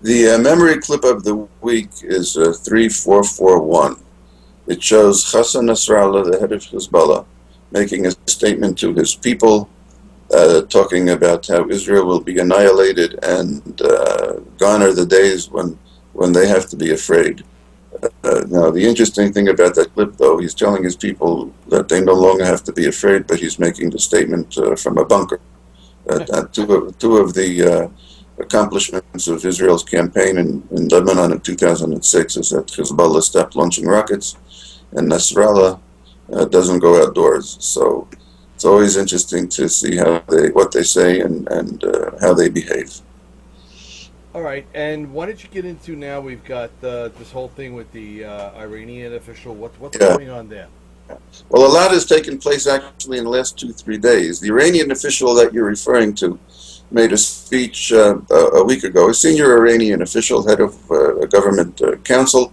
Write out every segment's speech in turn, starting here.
The memory clip of the week is 3441. It shows Hassan Nasrallah, the head of Hezbollah, making a statement to his people, talking about how Israel will be annihilated and gone are the days when they have to be afraid. Now, the interesting thing about that clip, though, he's telling his people that they no longer have to be afraid, but he's making the statement from a bunker. Two of the accomplishments of Israel's campaign in Lebanon in 2006 is that Hezbollah stopped launching rockets, and Nasrallah doesn't go outdoors. So it's always interesting to see what they say and how they behave. All right, and why don't you get into now? We've got this whole thing with the Iranian official. What's Yeah. going on there? Well, a lot has taken place actually in the last 2, 3 days. The Iranian official that you're referring to made a speech a week ago. A senior Iranian official, head of a government council,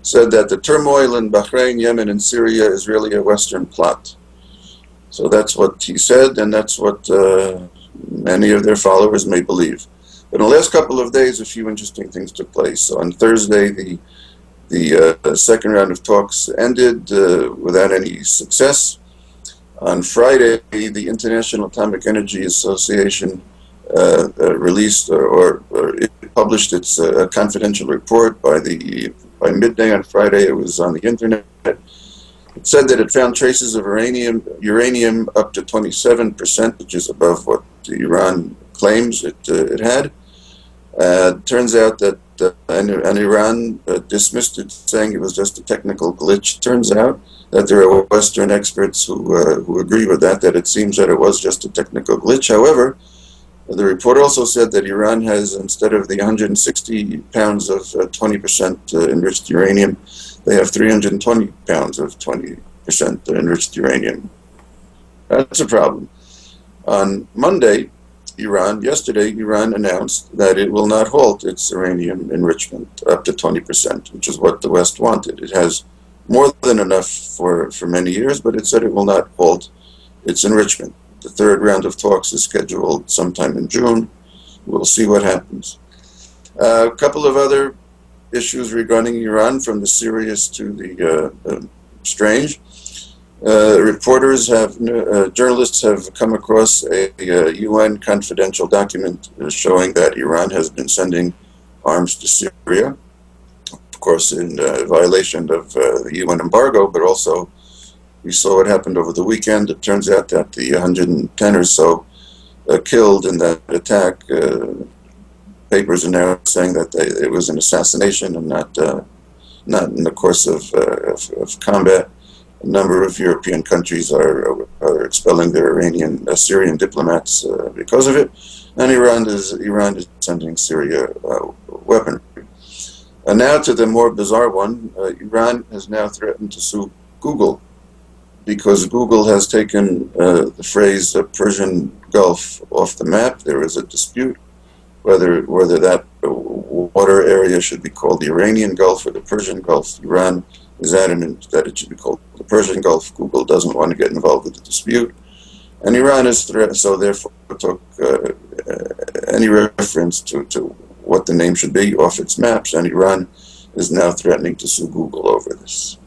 said that the turmoil in Bahrain, Yemen, and Syria is really a Western plot. So that's what he said, and that's what many of their followers may believe. But in the last couple of days, a few interesting things took place. So on Thursday, the second round of talks ended without any success. On Friday, the International Atomic Energy Association released or it published its confidential report by midday on Friday. It was on the internet. It said that it found traces of uranium up to 27%, which is above what Iran claims it had. Turns out that and Iran dismissed it, saying it was just a technical glitch. Turns out that there are Western experts who agree with that it seems that it was just a technical glitch. However, the report also said that Iran has, instead of the 160 pounds of 20% enriched uranium, they have 320 pounds of 20% enriched uranium. That's a problem. On Monday, yesterday, Iran announced that it will not halt its uranium enrichment up to 20%, which is what the West wanted. It has more than enough for many years, but it said it will not halt its enrichment. The third round of talks is scheduled sometime in June. We'll see what happens. A couple of other issues regarding Iran, from the serious to the strange. Journalists have come across a UN confidential document showing that Iran has been sending arms to Syria, of course in violation of the UN embargo, but also we saw what happened over the weekend. It turns out that the 110 or so killed in that attack, papers are now saying that it was an assassination and not in the course of combat. A number of European countries are expelling their Syrian diplomats because of it, and Iran is sending Syria weaponry. And now to the more bizarre one. Iran has now threatened to sue Google because Google has taken the phrase Persian Gulf off the map. There is a dispute whether that water area should be called the Iranian Gulf or the Persian Gulf. Iran is adamant that it should be called the Persian Gulf. Google doesn't want to get involved with the dispute. And Iran is so therefore took any reference to what the name should be off its maps, and Iran is now threatening to sue Google over this.